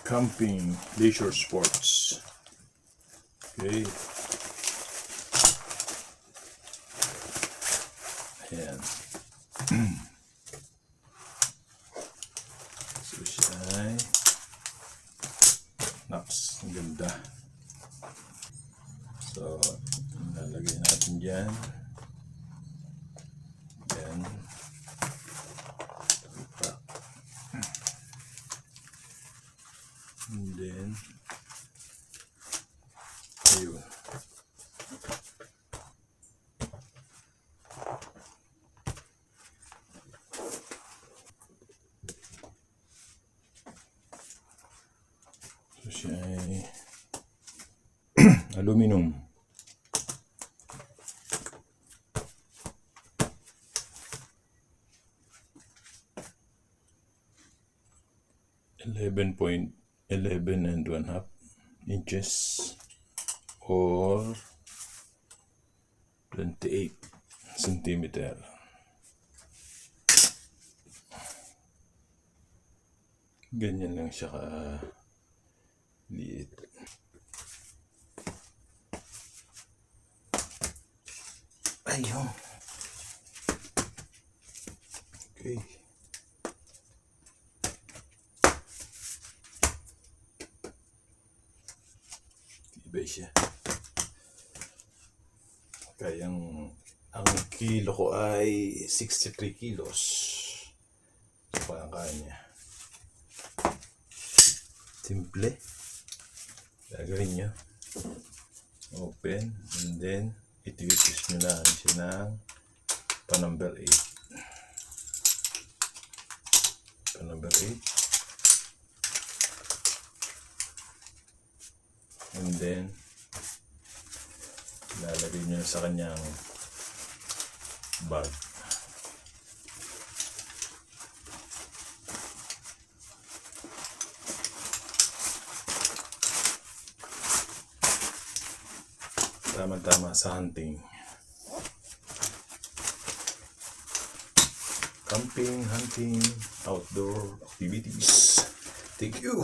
Camping, leisure sports. Okay. Ayan. So siya ay naks, ang ganda. So lalagay natin dyan. Yan. And then ayun. So siya ay aluminum. .11 and 1/2 inches or 28 centimeter. Ganyan lang siya ka liit. Ayun. Okay. Iba siya. Kaya ang kilo ko ay 63 kilos. So, parang kaya niya. Simple. Gagawin nyo. Open. And then, iti-twist nyo lang siya ng pa-number 8. Pa-number 8. And then, lalagay nyo sa kanyang bag. Tama-tama sa hunting. Camping, hunting, outdoor activities. Thank you.